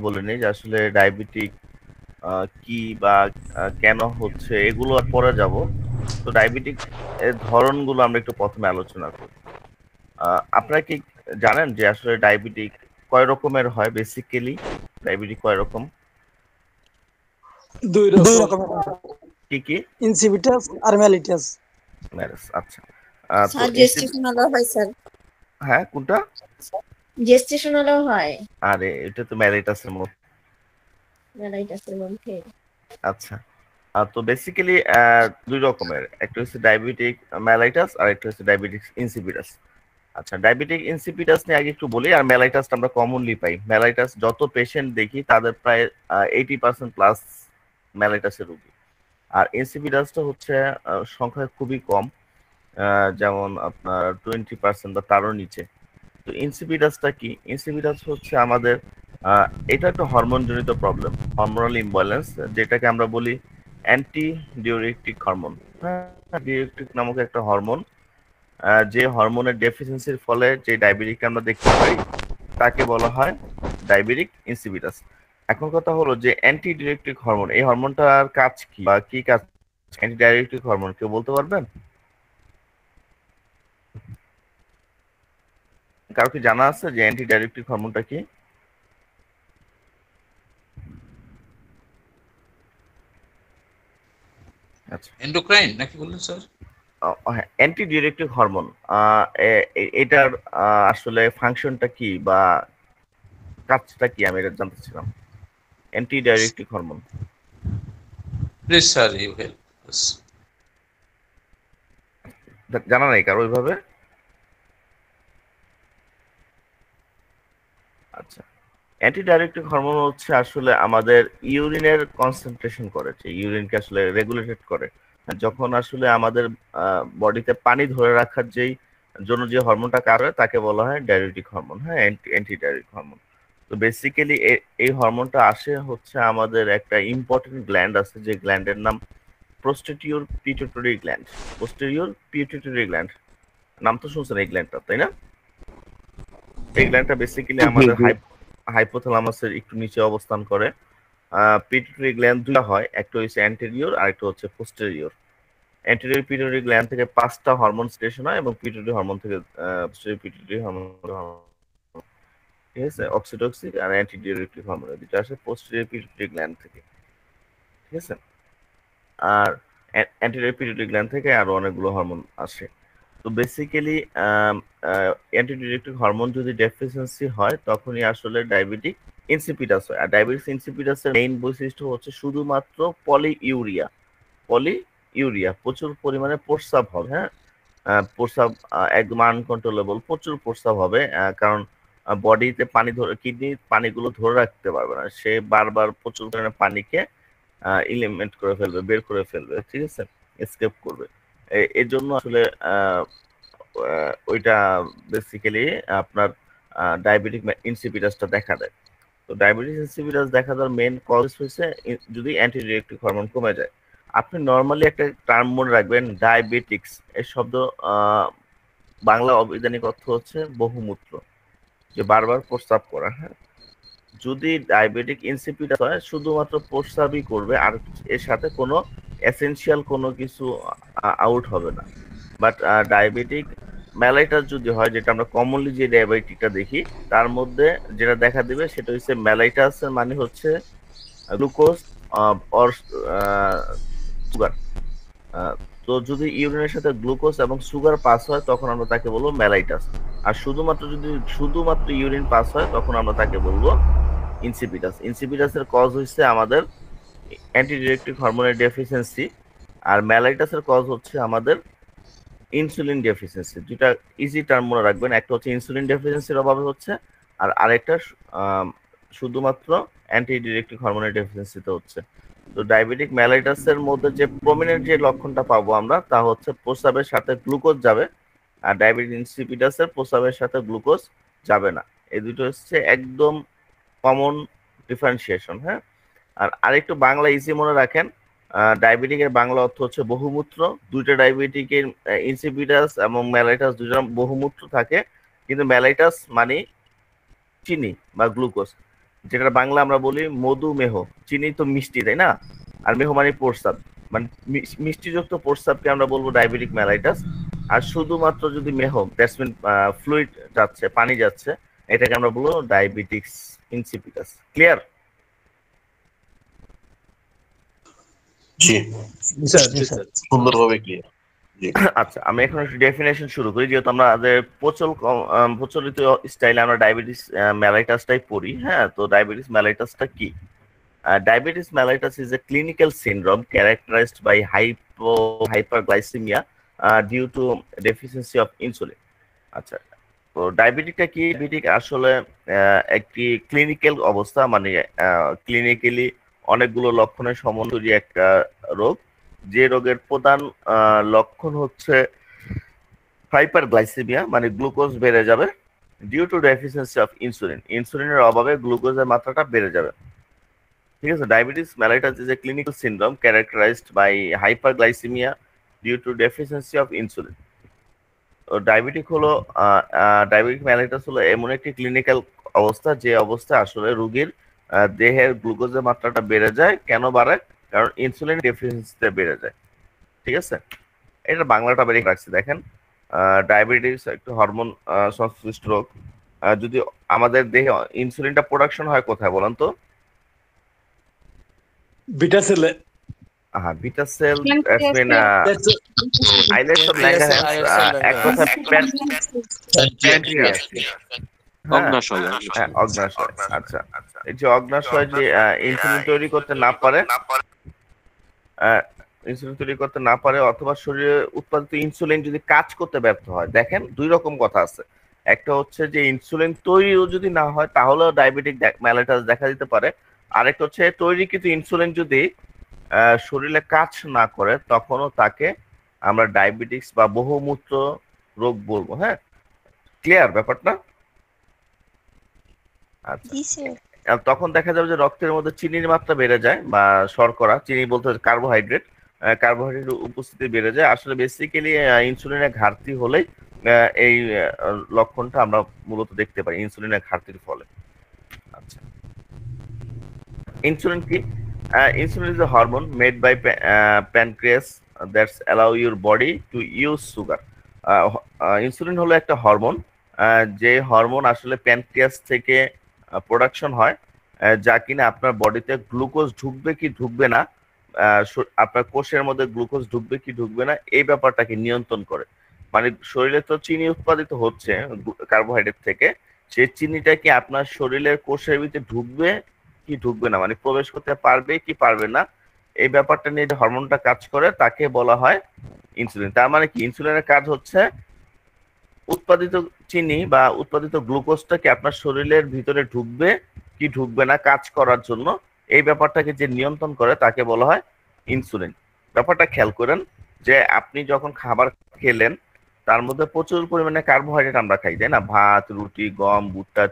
বলে নিই যে আসলে ডায়াবেটিক কি বা কেন হচ্ছে এগুলো আর পরে যাব। তো ডায়াবেটিক এর ধরনগুলো আমরা একটু প্রথমে আলোচনা করি। আপনারা কি জানেন যে আসলে ডায়াবেটিক কয় রকমের হয়? বেসিক্যালি ডায়াবেটিক কয় রকম? দুই দুই রকম, রকমের হয়, কি কি? ইনসিভিটাস আর মেলিটাস। ম্যারেজ, আচ্ছা। তো স্যার জেস্টেশনালও হয় স্যার, হ্যাঁ, কোনটা? জেস্টেশনালও হয় আরে এটা তো ম্যালিটাসের মতো। মেলাইটাসের মধ্যে। আচ্ছা, তো বেসিক্যালি দুই রকমের, একটা হচ্ছে ডায়াবেটিক ম্যালাইটাস আর একটা হচ্ছে ডায়াবেটিক ইনসিপিটাস। আচ্ছা, ডায়াবেটিক ইনসিপিটাস নিয়ে আগে একটু বলি। আর ম্যালাইটাসটা আমরা কমনলি পাই। ম্যালাইটাস যত পেশেন্ট দেখি তাদের প্রায় 80% প্লাস ম্যালাইটাসের রোগী। আর ইনসিপিটাসটা হচ্ছে সংখ্যা খুবই কম, যেমন আপনার 20% বা তারও নিচে। তো ইনসিপিটাসটা কি? ইনসিপিটাস হচ্ছে আমাদের এটা একটা হরমোন জনিত প্রবলেম, হরমোনাল ইমব্যালেন্স, যেটাকে আমরা বলি অ্যান্টি ডিউরেটিক হরমোন। হ্যাঁ, ডিউরেটিক নামক একটা হরমোন, যে হরমোনের ডেফিসিয়েন্সির ফলে যে ডায়াবেটিককে আমরা দেখতে পাই তাকে বলা হয় ডায়াবেটিক ইনসিপিটাস। এখন কথা হলো যে অ্যান্টি ডিউরেটিক হরমোন, এই হরমোনটার কাজ কি বা কি কাজ? অ্যান্টি ডায়াবেটিক হরমোন কেউ বলতে পারবেন? কারো কি জানা আছে যে অ্যান্টি ডায়াবেটিক হরমোনটা কি? আচ্ছা, এন্ডোক্রাইন নাকি বললেন স্যার? হ্যাঁ, অ্যান্টি ডিউরেটিক হরমোন। এটার আসলে ফাংশনটা কি বা কাজটা কি, আমি এটা জানতে চাচ্ছিলাম। Anti diuretic hormone please sir you help us. জানা নাই কারো ওইভাবে? আচ্ছা, অ্যান্টি ডাইরেক্টিক হরমোন হচ্ছে আসলে আমাদের ইউরিনের কনসেন্ট্রেশন করে, যে ইউরিনকে আসলে রেগুলেটেড করে। যখন আসলে আমাদের বডিতে পানি ধরে রাখার যেই জন্য যে হরমোনটা কাজ হয় তাকে বলা হয় ডাইরেটিক হরমোন। হ্যাঁ, অ্যান্টি ডাইরেটিক হরমোন। তো বেসিক্যালি এই হরমোনটা আসে হচ্ছে আমাদের একটা ইম্পর্টেন্ট গ্ল্যান্ড আছে, যে গ্ল্যান্ডের নাম posterior pituitary gland. Posterior pituitary gland, নাম তো শুনছেন এই গ্ল্যান্ডটা, তাই না? এই গ্ল্যান্ডটা বেসিক্যালি আমাদের হাইপোথ্যালামাসের একটু নিচে অবস্থান করে। পিটুইটারি গ্ল্যান্ড দুটো হয়, একটা হচ্ছে অ্যান্টেরিয়র আর একটা হচ্ছে পোস্টেরিয়র। অ্যান্টেরিয়র পিটুইটারি গ্ল্যান্ড থেকে 5টা হরমোন স্টেশন হয় এবং পিটুইটারি হরমোন থেকে পোস্টেরিয়র পিটুইটারি হরমোন, ঠিক আছে, অক্সিটোক্সিক আর অ্যান্টি ডিউরেটিক হরমোন, দুটো আসে পোস্টেরিয়র পিটুইটারি গ্ল্যান্ড থেকে, ঠিক আছে। আর অ্যান্টেরিয়র পিটুইটারি গ্ল্যান্ড থেকে আরো অনেকগুলো হরমোন আসে। তো বেসিক্যালি অ্যান্টি ডিউরেটিক হরমোন যদি ডেফিসিয়েন্সি হয় তখনই আসলে ডায়াবেটিক ইনসিপিটাস হয়। আর ডায়াবেটিস ইনসিপিটাসের মেইন বৈশিষ্ট্য হচ্ছে শুধুমাত্র পলিইউরিয়া। পলিইউরিয়া, প্রচুর পরিমাণে প্রস্রাব হবে। হ্যাঁ, প্রস্রাব একদম আনকন্ট্রোলেবল, প্রচুর প্রস্রাব হবে, কারণ বডিতে পানি ধরে, কিডনি পানিগুলো ধরে রাখতে পারবে না, সে বারবার প্রচুর পরিমাণে পানিকে এলিমেন্ট করে ফেলবে, বের করে ফেলবে, ঠিক আছে, এসকেপ করবে। এর জন্য আসলে ওইটা বেসিক্যালি আপনার ডায়াবেটিক ইনসিপিটাসটা দেখা দেয়। তো ডায়াবেটিস ইনসিপিটাস দেখা দেওয়ার মেইন কজ হচ্ছে যদি অ্যান্টি ডিউরেটিক হরমোন কমে যায়। আপনি নর্মালি একটা টার্ম মনে রাখবেন, ডায়াবেটিক্স এই শব্দ বাংলা অবৈধানিক অর্থ হচ্ছে বহুমূত্র, যে বারবার প্রস্রাব করা। হ্যাঁ, যদি ডায়াবেটিক ইনসিপিটাস হয় শুধুমাত্র প্রস্রাবই করবে, আর এর সাথে কোনো এসেনশিয়াল কোনো কিছু আউট হবে না। বাট ডায়াবেটিক ম্যালাইটাস যদি হয়, যেটা আমরা কমনলি যে ডায়াবেটিকটা দেখি তার মধ্যে যেটা দেখা দিবে সেটা হচ্ছে ম্যালাইটাস, মানে হচ্ছে গ্লুকোজ অর সুগার। তো যদি ইউরিনের সাথে গ্লুকোজ এবং সুগার পাস হয় তখন আমরা তাকে বলবো ম্যালাইটাস। আর শুধুমাত্র ইউরিন পাস হয় তখন আমরা তাকে বলবো ইনসিপিটাস। ইনসিপিটাসের কজ হচ্ছে আমাদের অ্যান্টি ডিউরেটিক হরমোনের ডেফিসিয়েন্সি, আর ম্যালাইটাসের কজ হচ্ছে আমাদের ইনসুলিন ডেফিসিয়েন্সি। দুটা ইজি টার্ম মনে রাখবেন, একটা হচ্ছে ইনসুলিন ডেফিসিয়েন্সির অভাবে হচ্ছে, আর আরেকটা শুধুমাত্র অ্যান্টি ডিউরেটিক হরমোনের ডেফিসিয়েন্সিতে হচ্ছে। তো ডায়াবেটিক ম্যালাইটাসের মধ্যে যে প্রমিনেন্ট যে লক্ষণটা পাবো আমরা তা হচ্ছে প্রস্রাবের সাথে গ্লুকোজ যাবে, আর ডায়াবেটিক ইনসিপিটাসের প্রস্রাবের সাথে গ্লুকোজ যাবে না। এই দুটো হচ্ছে একদম কমন ডিফারেন্সিয়েশন। হ্যাঁ, আর আরেকটু বাংলা ইজি মনে রাখেন, ডায়াবেটিকের বাংলা অর্থ হচ্ছে বহুমূত্র। দুইটা ডায়াবেটিকের ইনসিপিটাস এবং ম্যালাইটাস দুইটা বহুমূত্র থাকে, কিন্তু ম্যালাইটাস মানে চিনি বা গ্লুকোজ, যেটা বাংলা আমরা বলি মধুমেহ। চিনি তো মিষ্টি, তাই না? আর মেহ মানে প্রস্রাব, মানে মিষ্টিযুক্ত প্রস্রাবকে আমরা বলবো ডায়াবেটিক মেলাইটাস। আর শুধুমাত্র যদি মেহ, দ্যাটস মিন ফ্লুইড যাচ্ছে, পানি যাচ্ছে, এটাকে আমরা বলবো ডায়াবেটিক্স ইনসিপিটাস। ক্লিয়ার? জি সুন্দরভাবে ক্লিয়ার। আচ্ছা, আমি এখন একটু ডেফিনেশন শুরু করি, যেহেতু আমরা প্রচলিত স্টাইলে আমরা ডায়াবেটিস মেলাইটাসটাই পড়ি। হ্যাঁ, তো ডায়াবেটিস মেলাইটাসটা কি? Diabetes mellitus is a clinical syndrome characterized by hyperglycemia due to deficiency of insulin. আচ্ছা, তো ডায়াবেটিকটা কি? ডায়াবেটিক আসলে একটি ক্লিনিক্যাল অবস্থা, মানে ক্লিনিক্যালি অনেকগুলো লক্ষণের সমন্বয়ে একটা রোগ, যে রোগের প্রধান লক্ষণ হচ্ছে হাইপারগ্লাইসেমিয়া, মানে গ্লুকোজ বেড়ে যাবে due to deficiency of insulin. ইনসুলিনের অভাবে গ্লুকোজের মাত্রাটা বেড়ে যাবে। ঠিক আছে? Diabetes mellitus is a clinical syndrome characterised by hyperglycaemia due to deficiency of insulin. তো ডায়াবেটিক মেলাইটাস হলো এমন একটি ক্লিনিক্যাল অবস্থা, যে অবস্থা আসলে রোগীর দেহের গ্লুকোজের মাত্রাটা বেড়ে যায়। কেন বাড়ে? কারণ ইনসুলিন ডেফিসিয়েন্সিতে বেড়ে যায়। ঠিক আছে? এটা বাংলাটা বেরিয়ে রাখছি, দেখেন। ডায়াবেটিস একটা হরমোন সংশ্লিষ্ট রোগ। যদি আমাদের দেহে ইনসুলিনটা প্রোডাকশন হয় কোথায় বলেন তো? বিটা সেলে। Beta cell, that's mean islets of Langerhans, এক কথা প্যানক্রিয়াস। অগ্নাশয়। হ্যাঁ, অগ্নাশয়। আচ্ছা, এই যে অগ্নাশয় যে ইনসুলিন তৈরি করতে না পারে, অথবা শরীরে উৎপাদিত ইনসুলিন যদি কাজ করতে ব্যর্থ হয়। দেখেন, দুই রকম কথা আছে। একটা হচ্ছে যে ইনসুলিন তৈরিও যদি না হয়, তাহলেও ডায়াবেটিক মেলাইটাস দেখা দিতে পারে। আরেকটা হচ্ছে তৈরিকৃত ইনসুলিন যদি শরীরে কাজ না করে, তখনও তাকে আমরা ডায়াবেটিক্স বা বহুমূত্র রোগ বলবো। হ্যাঁ, ক্লিয়ার ব্যাপারটা? আচ্ছা, তখন দেখা যাবে যে রক্তের মধ্যে চিনির মাত্রা বেড়ে যায়, বা শর্করা, চিনি বলতে কার্বোহাইড্রেট উপস্থিতি বেড়ে যায়। আসলে বেসিক্যালি ইনসুলিনের ঘাটতি হলেই এই লক্ষণটা আমরা মূলত দেখতে পাই, ইনসুলিনের ঘাটতির ফলে। আচ্ছা, ইনসুলিন কি? Insulin is a hormone made by pancreas that's allow your body to use sugar. Insulin হলো একটা হরমোন, যে হরমোন আসলে প্যানক্রিয়াস থেকে প্রোডাকশন হয়, যা কিনা আপনার বডিতে গ্লুকোজ ঢুকবে কি ঢুকবে না, আপনার কোষের মধ্যে গ্লুকোজ ঢুকবে কি ঢুকবে না, এই ব্যাপারটাকে নিয়ন্ত্রণ করে। মানে শরীরে তো চিনি উৎপাদিত হচ্ছে কার্বোহাইড্রেট থেকে, সেই চিনিটা কি আপনার শরীরের কোষের ভিতরে ঢুকবে কি ঢুকবে না, মানে প্রবেশ করতে পারবে কি পারবে না, এই ব্যাপারটা নিয়ে যে হরমোনটা কাজ করে তাকে বলা হয় ইনসুলিন। তার মানে কি? ইনসুলিনের কাজ হচ্ছে উৎপাদিত চিনি বা উৎপাদিত গ্লুকোজটাকে আপনার শরীরের ভিতরে ঢুকবে কি ঢুকবে না কাজ করার জন্য এই ব্যাপারটাকে যে নিয়ন্ত্রণ করে তাকে বলা হয় ইনসুলিন। ব্যাপারটা খেয়াল করেন যে আপনি যখন খাবার খেলেন, তার মধ্যে প্রচুর পরিমাণে কার্বোহাইড্রেট আমরা খাই, তাই না? ভাত, রুটি, গম, ভুট্টা,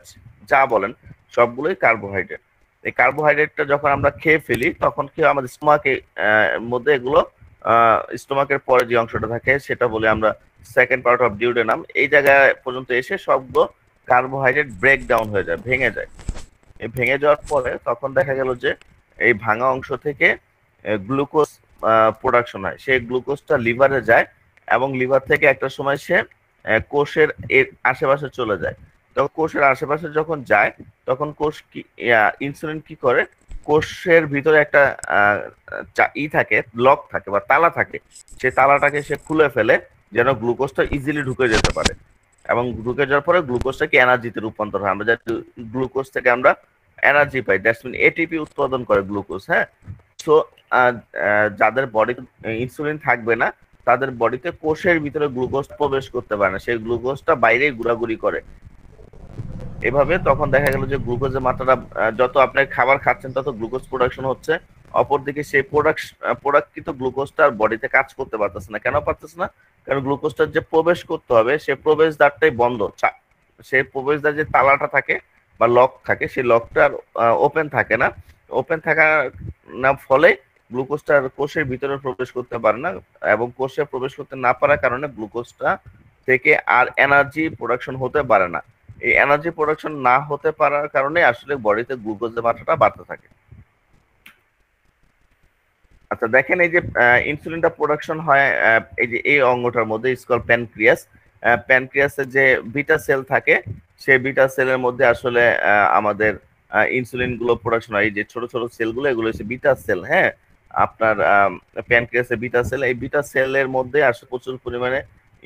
যা বলেন সবগুলোই কার্বোহাইড্রেট। এই কার্বোহাইড্রেটটা যখন আমরা খেয়ে ফেলি, তখন কি আমাদের স্টোমাকে মধ্যে এগুলো স্টোমাকের পরে যে অংশটা থাকে সেটা বলে আমরা সেকেন্ড পার্ট অফ ডিউডেনাম, এই জায়গায় পর্যন্ত এসে সবগুলো কার্বোহাইড্রেট ব্রেক ডাউন হয়ে যায়, ভেঙে যায়। এই ভেঙে যাওয়ার পরে তখন দেখা গেল যে এই ভাঙা অংশ থেকে গ্লুকোজ প্রোডাকশন হয়। সেই গ্লুকোজটা লিভারে যায় এবং লিভার থেকে একটা সময় সে কোষের আশেপাশে চলে যায়। তখন কোষের আশেপাশে যখন যায়, তখন কোষ কি ইনসুলিন কি করে, কোষের ভিতরে একটা থাকে, লক থাকে বা তালা থাকে, সেই তালাটাকে সে খুলে ফেলে যেন গ্লুকোজটা ইজিলি ঢুকে যেতে পারে। এবং ঢুকে যাওয়ার পরে গ্লুকোজটাকে এনার্জিতে রূপান্তর হয়। আমরা গ্লুকোজ থেকে আমরা এনার্জি পাই, দ্যাটস মিন এটিপি উৎপাদন করে গ্লুকোজ। হ্যাঁ, সো যাদের বডি ইনসুলিন থাকবে না, তাদের বডিতে কোষের ভিতরে গ্লুকোজ প্রবেশ করতে পারে না, সেই গ্লুকোজটা বাইরে ঘোরাঘুরি করে। এভাবে তখন দেখা গেল যে গ্লুকোজের মাত্রাটা, যত আপনি খাবার খাচ্ছেন তত গ্লুকোজ প্রোডাকশন হচ্ছে, অপরদিকে সেই প্রোডাক্টকৃত গ্লুকোজটা বডিতে কাজ করতে পারতেছে না। কেন পারতেছে না? কারণ গ্লুকোজটা যে প্রবেশ করতে হবে, সে প্রবেশদ্বারটাই বন্ধ। সেই প্রবেশদ্বার যে তালাটা থাকে বা লক থাকে, সেই লকটা ওপেন থাকে না। ওপেন থাকার না ফলে গ্লুকোজটা কোষের ভিতরে প্রবেশ করতে পারে না, এবং কোষে প্রবেশ করতে না পারার কারণে গ্লুকোজটা থেকে আর এনার্জি প্রোডাকশন হতে পারে না। এই এনার্জি প্রোডাকশন না হতে পারার কারণে আসলে বডিতে গ্লুকোজের মাত্রাটা বাড়তে থাকে। আচ্ছা দেখেন এই যে ইনসুলিনটা প্রোডাকশন হয় এই যে এই অঙ্গটার মধ্যে স্কল প্যানক্রিয়াস। প্যানক্রিয়াসের যে বিটা সেল থাকে সেই বিটা সেলের মধ্যে আসলে আমাদের ইনসুলিন গুলো প্রোডাকশন হয়। এই যে ছোট ছোট সেলগুলো এগুলো হচ্ছে বিটা সেল। হ্যাঁ, আপনার প্যানক্রিয়াসের বিটা সেল, এই বিটা সেলের মধ্যে আসলে প্রচুর পরিমাণে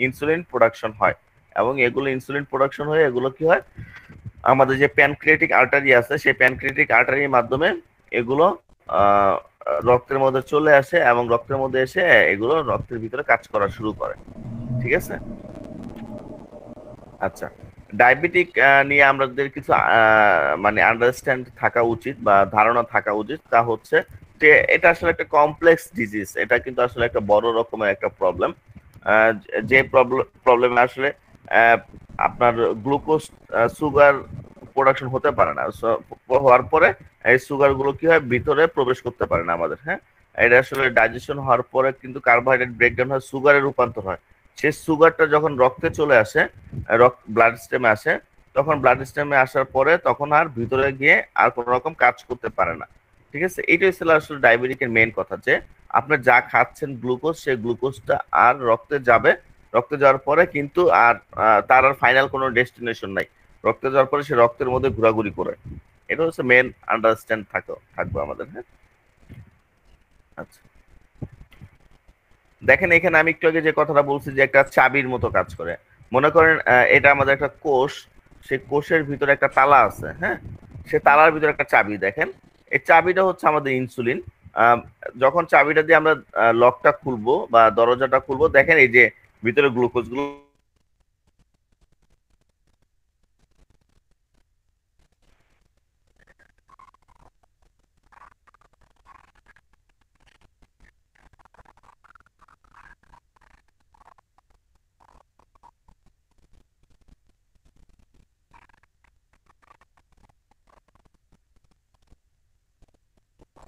ইনসুলিন প্রোডাকশন হয় এবং এগুলো ইনসুলিন প্রোডাকশন হয়ে এগুলো কি হয় আমাদের যে প্যানক্রিয়াটিক আর্টারি আছে সেই প্যানক্রিয়াটিক আর্টারির মাধ্যমে এগুলো রক্তের মধ্যে চলে আসে এবং রক্তের মধ্যে এসে এগুলো রক্তের ভিতরে কাজ করা শুরু করে। ঠিক আছে? আচ্ছা, ডায়াবেটিক নিয়ে আমাদের কিছু মানে আন্ডারস্ট্যান্ড থাকা উচিত বা ধারণা থাকা উচিত, তা হচ্ছে যে এটা আসলে একটা কমপ্লেক্স ডিজিজ। এটা কিন্তু আসলে একটা বড় রকমের একটা প্রবলেম। যে প্রবলেমে আসলে আপনার গ্লুকোজ সুগার প্রোডাকশন হতে পারে না। হওয়ার পরে এই সুগার গুলো কি হয় ভিতরে প্রবেশ করতে পারে না আমাদের। হ্যাঁ, এটা আসলে ডাইজেশন হওয়ার পরে কিন্তু কার্বোহাইড্রেট ব্রেকডাউন হয়, সুগারে রূপান্তর হয়। সেই সুগারটা যখন রক্তে চলে আসে, ব্লাড স্টেমে আসে, তখন ব্লাড স্টেমে আসার পরে তখন আর ভিতরে গিয়ে আর কোন রকম কাজ করতে পারে না। ঠিক আছে? এইটাই ছিল আসলে ডায়াবেটিকের মেইন কথা, যে আপনি যা খাচ্ছেন গ্লুকোজ, সেই গ্লুকোজটা আর রক্তে যাবে, রক্তে যাওয়ার পরে কিন্তু আর তার আর ফাইনাল কোনো ডেস্টিনেশন নাই। রক্তে যাওয়ার পরে সে রক্তের মধ্যে ঘোরাঘুরি করে। এটা হচ্ছে মেন আন্ডারস্ট্যান্ড থাকবে আমাদের। হ্যাঁ, আচ্ছা দেখেন এখানে আমি একটু আগে যে কথাটা বলছি যে একটা চাবির মতো কাজ করে। মনে করেন এটা আমাদের একটা কোষ, সেই কোষের ভিতরে একটা তালা আছে। হ্যাঁ, সে তালার ভিতরে একটা চাবি। দেখেন এই চাবিটা হচ্ছে আমাদের ইনসুলিন। যখন চাবিটা দিয়ে আমরা লকটা খুলবো বা দরজাটা খুলবো, দেখেন এই যে ভিতরে গ্লুকোজ গুলো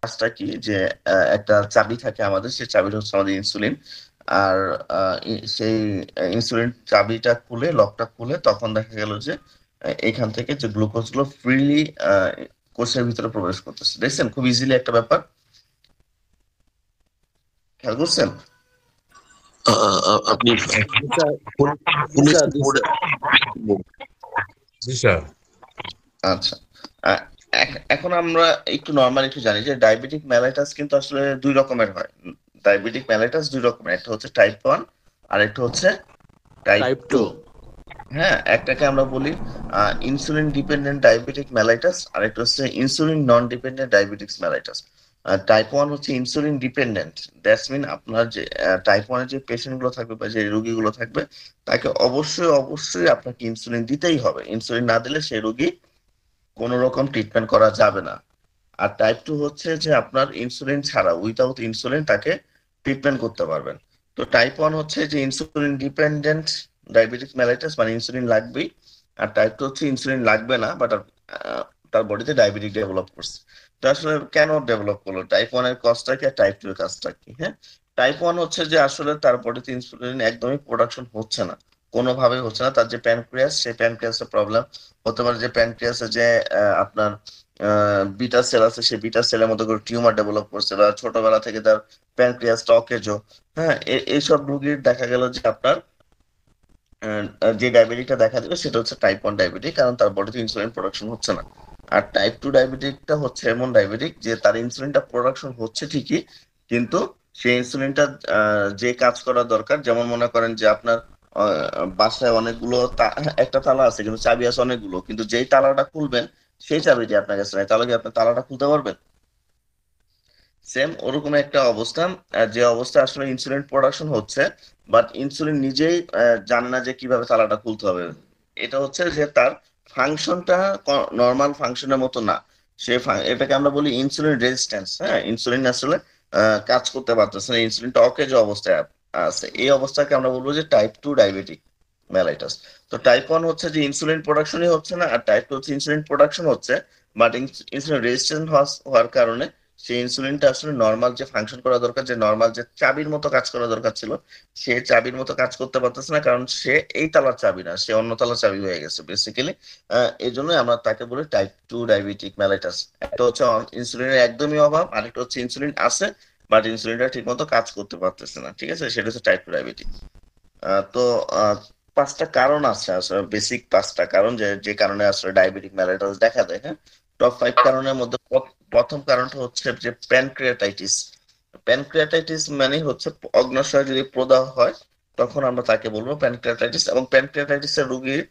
কাজটা কি, যে একটা চাবি থাকে আমাদের, সেই চাবিটা হচ্ছে আমাদের ইনসুলিন। আর সেই ইনসুলিন চাবিটা খুলে, লকটা খুলে, তখন দেখা গেল যে এখান থেকে যে গ্লুকোজ গুলো ফ্রিলি কোষের ভিতরে প্রবেশ করতেছে। দেখছেন খুব ইজিলি একটা ব্যাপার, খেয়াল করছেন? আপনি জি স্যার। আচ্ছা, এখন আমরা একটু নর্মাল একটু জানি যে ডায়াবেটিক মেলাইটাস কিন্তু আসলে দুই রকমের হয়। ডায়াবেটিক মেলাইটাস দুই রকমের, একটা হচ্ছে টাইপ 1 আর একটা হচ্ছে টাইপ 2। হ্যাঁ, একটাকে আমরা বলি ইনসুলিন ডিপেন্ডেন্ট ডায়াবেটিক মেলাইটাস, আর একটা হচ্ছে ইনসুলিন নন ডিপেন্ডেন্ট ডায়াবেটিক্স মেলাইটাস। টাইপ 1 হচ্ছে ইনসুলিন ডিপেন্ডেন্ট। দ্যাটস মিন আপনার যে টাইপ 1 এর যে পেশেন্ট গুলো থাকবে বা যে রোগীগুলো থাকবে, তাকে অবশ্যই অবশ্যই আপনাকে ইনসুলিন দিতেই হবে। ইনসুলিন না দিলে সেই রোগী কোন রকম ট্রিটমেন্ট করা যাবে না। আর টাইপ 2 হচ্ছে যে আপনার ইনসুলিন ছাড়া, উইদাউট ইনসুলিন তাকে ট্রিটমেন্ট করতে পারবেন। তো টাইপ 1 হচ্ছে যে ইনসুলিন ডিপেন্ডেন্ট ডায়াবেটিস মেলাইটাস, মানে ইনসুলিন লাগবেই। আর টাইপ 2 হচ্ছে ইনসুলিন লাগবে না, বাট তার বডিতে ডায়াবেটিস ডেভেলপ করছে। তো আসলে কেন ডেভেলপ করলো, টাইপ 1 এর কাজটা কি আর টাইপ 2 এর কাজটা কি? হ্যাঁ, টাইপ 1 হচ্ছে যে আসলে তার বডিতে ইনসুলিন একদমই প্রোডাকশন হচ্ছে না, কোনোভাবেই হচ্ছে না। তার যে প্যানক্রিয়াস, সেই প্যানক্রিয়াসের প্রবলেম হতে পারে, যে প্যানক্রিয়াসে যে আপনার বিটা সেল আছে, সেই বিটা সেলের মধ্যে করে টিউমার ডেভেলপ করছে, বা ছোটবেলা থেকে তার প্যানক্রিয়াসটা অকেজো। হ্যাঁ, এইসব রোগীর দেখা গেল যে আপনার যে ডায়াবেটিকটা দেখা দেবে সেটা হচ্ছে টাইপ 1 ডায়াবেটিক, কারণ তার বডিতে ইনসুলিন প্রোডাকশন হচ্ছে না। আর টাইপ 2 ডায়াবেটিকটা হচ্ছে এমন ডায়াবেটিক যে তার ইনসুলিনটা প্রোডাকশন হচ্ছে ঠিকই, কিন্তু সেই ইনসুলিনটা যে কাজ করা দরকার, যেমন মনে করেন যে আপনার বাসায় অনেকগুলো একটা তালা আছে কিন্তু চাবি আছে অনেকগুলো, কিন্তু যেই তালাটা খুলবেন সেই চাবিটি আপনার কাছে নাই, তাহলে কি আপনি তালাটা খুলতে পারবেন? সেম ওরকম একটা অবস্থা, যে অবস্থা আসলে ইনসুলিন প্রোডাকশন হচ্ছে, বাট ইনসুলিন নিজেই জানে না যে কিভাবে তালাটা খুলতে হবে। এটা হচ্ছে যে তার ফাংশনটা নর্মাল ফাংশনের মতো না। এটাকে আমরা বলি ইনসুলিন রেজিস্ট্যান্স। হ্যাঁ, ইনসুলিন আসলে কাজ করতে পারতেছে না, ইনসুলিনটা অকেজো অবস্থায় আছে। এই অবস্থাকে আমরা বলবো যে টাইপ 2 ডায়াবেটিক মেলাইটাস। তো টাইপ 1 হচ্ছে যে ইনসুলিন প্রোডাকশনই হচ্ছে না, আর টাইপ 2 হচ্ছে ইনসুলিন প্রোডাকশন হচ্ছে, বাট ইনসুলিন রেজিস্ট্যান্ট হওয়ার কারণে সেই ইনসুলিনটা আসলে নর্মাল যে ফাংশন করা দরকার, যে নর্মাল যে চাবির মতো কাজ করা দরকার ছিল, সে চাবির মতো কাজ করতে পারতেছে না, কারণ সে এই তালার চাবি না, সে অন্য তালার চাবি হয়ে গেছে বেসিক্যালি। এই জন্য আমরা তাকে বলি টাইপ 2 ডায়াবেটিক মেলাইটাস। একটা হচ্ছে ইনসুলিনের একদমই অভাব, আরেকটা হচ্ছে ইনসুলিন আছে বাট ইনসুলিনটা ঠিক মতো কাজ করতে পারতেছে না, ঠিক আছে, সেটা হচ্ছে টাইপ 2 ডায়াবেটিক। তো 5টা কারণ আছে আসলে, বেসিক 5টা কারণ যে যে কারণে আসলে ডায়াবেটিক মেলাইটাস দেখা দেয়। হ্যাঁ, টপ 5 কারণের মধ্যে প্রথম কারণটা হচ্ছে যে প্যানক্রিয়াটাইটিস। প্যানক্রিয়াটাইটিস মানে হচ্ছে অগ্ন্যাশয় যদি প্রদাহ হয়, তখন আমরা তাকে বলবো প্যানক্রিয়াটাইটিস। এবং প্যানক্রিয়াটাইটিসের রোগীর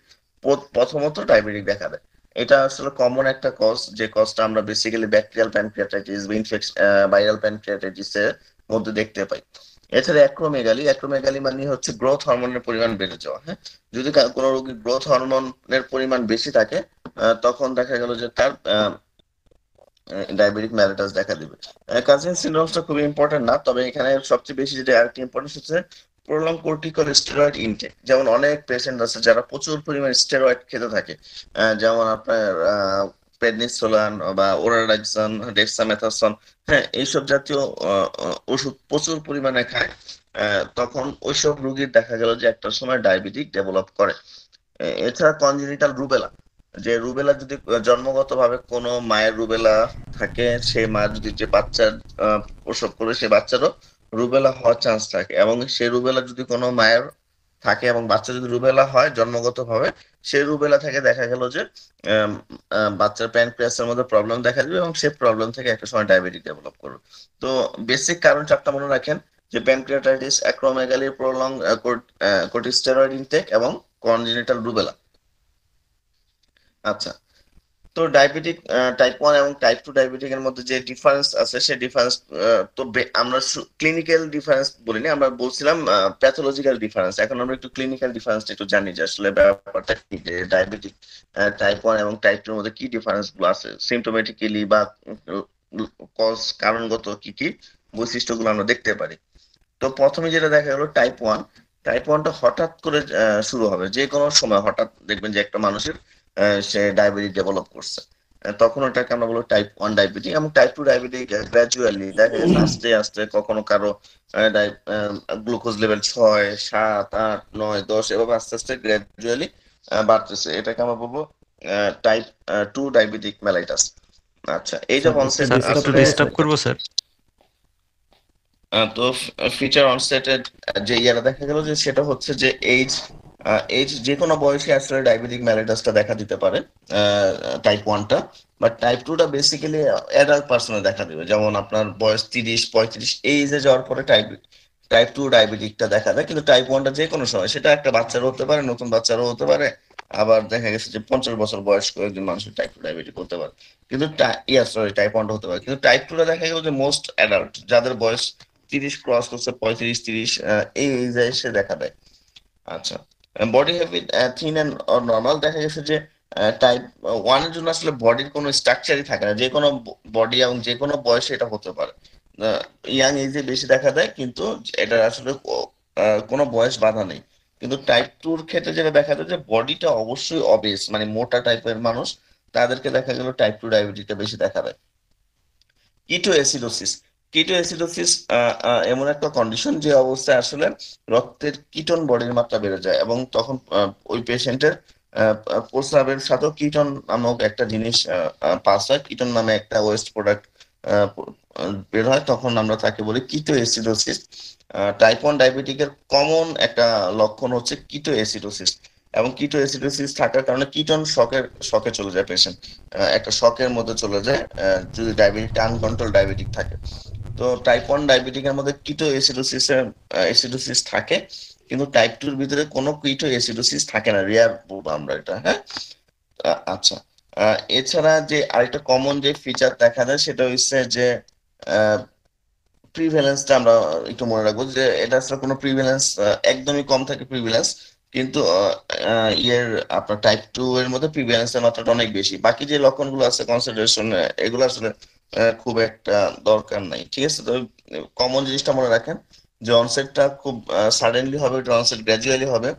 প্রথমত ডায়াবেটিক দেখা দেয়। এটা আসলে কমন একটা কজ, যে কজটা আমরা বেসিক্যালি ব্যাকটেরিয়াল প্যানক্রিয়াটাইটিস বা ভাইরাল প্যানক্রিয়াটাইটিসের মধ্যে দেখতে পাই। এছাড়া অ্যাক্রোমেগালি মানে হচ্ছে গ্রোথ হরমোনের পরিমাণ বেড়ে যাওয়া। হ্যাঁ, যদি কোনো রোগীর গ্রোথ হরমোনের পরিমাণ বেশি থাকে, তখন দেখা গেল যে তার ডায়াবেটিক মেলাইটাস দেখা দিবে। কাজিন সিনড্রোমসটা খুবই ইম্পর্টেন্ট না, তবে এখানে সবচেয়ে বেশি যেটা আরেকটি ইম্পর্টেন্ট হচ্ছে প্রলং কর্টিকল স্টেরয়েড ইনটেক। যেমন অনেক পেশেন্ট আছে যারা প্রচুর পরিমাণে স্টেরয়েড খেতে থাকে, যেমন আপনার প্রেডনিসোলান বা ওরাডাক্সন, ডেক্সামেথাসন, হ্যাঁ, এইসব জাতীয় ওষুধ প্রচুর পরিমাণে খায়, তখন ওইসব রোগীর দেখা গেল যে একটা সময় ডায়াবেটিক ডেভেলপ করে। এছাড়া কনজেনিটাল রুবেলা, যে রুবেলা যদি জন্মগতভাবে কোনো মায়ের রুবেলা থাকে, সেই মা যদি যে বাচ্চার প্রসব করে, সে বাচ্চারও রুবেলা হওয়ার চান্স থাকে। এবং সেই রুবেলা যদি কোনো মায়ের থাকে এবং বাচ্চা যদি রুবেলা হয় জন্মগতভাবে, সেই রুবেলা থেকে দেখা গেল যে বাচ্চার প্যানক্রিয়াসের মধ্যে প্রবলেম দেখা দিবে এবং সেই প্রবলেম থেকে একটা সময় ডায়াবেটিক ডেভেলপ করবে। তো বেসিক কারণ 4টা মনে রাখেন, যে প্যানক্রিয়াটাইটিস, অ্যাক্রোমেগালি, প্রলং কর্টিকস্টেরয়েড ইনটেক এবং কনজেনিটাল রুবেলা। আচ্ছা, তো ডায়াবেটিক টাইপ 1 এবং টাইপ 2 ডায়াবেটিক এর মধ্যে যে ডিফারেন্স আছে, সেই ডিফারেন্স তো আমরা ক্লিনিক্যাল ডিফারেন্স বলিনি, আমরা বলছিলাম প্যাথোলজিক্যাল ডিফারেন্স। এখন আমরা একটু ক্লিনিক্যাল ডিফারেন্সটা একটু জানি, যে আসলে ব্যাপারটা কি, যে ডায়াবেটিক টাইপ 1 এবং টাইপ 2 এর মধ্যে কি ডিফারেন্স গুলো আছে, সিমটোমেটিক্যালি বা কজ কারণগত কি কি বৈশিষ্ট্যগুলো আমরা দেখতে পারি। তো প্রথমে যেটা দেখা গেল টাইপ 1টা হঠাৎ করে শুরু হবে, যে কোনো সময় হঠাৎ দেখবেন যে একটা মানুষের সে ডায়াবেটিস ডেভেলপ করছে, তখন ওটাকে আমরা বলবো টাইপ 1 ডায়াবেটিক। এবং টাইপ 2 ডায়াবেটিক গ্র্যাজুয়ালি দেখা গেছে আস্তে আস্তে, কখনো কারো গ্লুকোজ লেভেল 6, 7, 8, 9, 10 এভাবে আস্তে আস্তে গ্র্যাজুয়ালি বাড়তেছে, এটাকে আমরা বলবো টাইপ 2 ডায়াবেটিক মেলাইটাস। আচ্ছা, এই যে অনসেট ডিস্টার্ব করব স্যার। তো ফিচার অনসেটের যে ইয়ারা দেখা গেল যে সেটা হচ্ছে যে এইজ যে কোনো বয়সে আসলে ডায়াবেটিক মেলাইটাসটা দেখা দিতে পারে, টাইপ 1টা। বাট টাইপ 2টা বেসিক্যালি অ্যাডাল্ট পার্সনে দেখা দিবে, যেমন আপনার বয়স 30-35 এই এজে যাওয়ার পরে টাইপ 2 ডায়াবেটিকটা দেখা দেয়। কিন্তু টাইপ 1টা যে কোনো সময়, সেটা একটা বাচ্চারও হতে পারে, নতুন বাচ্চারও হতে পারে, আবার দেখা গেছে যে 50 বছর বয়স্ক একজন মানুষের টাইপ 2 ডায়াবেটিক হতে পারে। কিন্তু টাইপ 1টা হতে পারে। কিন্তু টাইপ 2টা দেখা গেল যে মোস্ট অ্যাডাল্ট, যাদের বয়স 30 ক্রস করছে, 35-30 এই এজে এসে দেখা দেয়। আচ্ছা, body habit thin and normal, দেখা গেছে যে টাইপ 1 এর জন্য আসলে বডির কোনো স্ট্রাকচারই থাকে না, যে কোনো বডি এবং যে কোনো বয়সে এটা হতে পারে, ইয়াং এজে বেশি দেখা দেয়, কিন্তু এটা আসলে কোনো বয়স বাধা নেই। কিন্তু টাইপ 2 এর ক্ষেত্রে যেটা দেখা যায় যে বডিটা অবশ্যই অবেস, মানে মোটা টাইপের মানুষ, তাদেরকে দেখা গেল টাইপ 2 ডায়াবেটিসটা বেশি দেখা দেয়। কিটোএসিডোসিস এমন একটা কন্ডিশন, যে অবস্থায় আসলে রক্তের কিটোন বডির মাত্রা বেড়ে যায়, এবং তখন ওই পেশেন্টের প্রস্রাবের সাথেও কিটোন নামক একটা জিনিস পাস হয়, কিটোন নামে একটা ওয়েস্ট প্রোডাক্ট বের হয়, তখন আমরা তাকে বলি কিটোএসিডোসিস। টাইপ 1 ডায়াবেটিকের কমন একটা লক্ষণ হচ্ছে কিটোএসিডোসিস, এবং কিটোএসিডোসিস থাকার কারণে কিটোন শকে চলে যায় পেশেন্ট, একটা শকের মধ্যে চলে যায় যদি ডায়াবেটিক আনকন্ট্রোল ডায়াবেটিক থাকে। তো টাইপ 1 ডায়াবেটিকের মধ্যে কিটোএসিডোসিস থাকে, কিন্তু টাইপ 2 এর ভিতরে কোনো কিটোএসিডোসিস থাকে না, রেয়ার বলবো আমরা এটা। হ্যাঁ, আচ্ছা, এছাড়া যে আরেকটা কমন যে ফিচার দেখা যায়, সেটা হচ্ছে যে প্রিভ্যালেন্সটা আমরা একটু মনে রাখবো, যে এটা আসলে কোনো প্রিভ্যালেন্স একদমই কম থাকে প্রিভ্যালেন্স, কিন্তু আপনার টাইপ 2 এর মধ্যে প্রিভ্যালেন্সের মাত্রাটা অনেক বেশি। বাকি যে লক্ষণগুলো আছে কনসিডারেশন, এগুলো আসলে খুব একটা দরকার নাই, ঠিক আছে। তো কমন জিনিসটা মনে রাখেন, যে অনসেটটা খুব সাডেনলি হবে, এটা অনসেট গ্র্যাজুয়ালি হবে,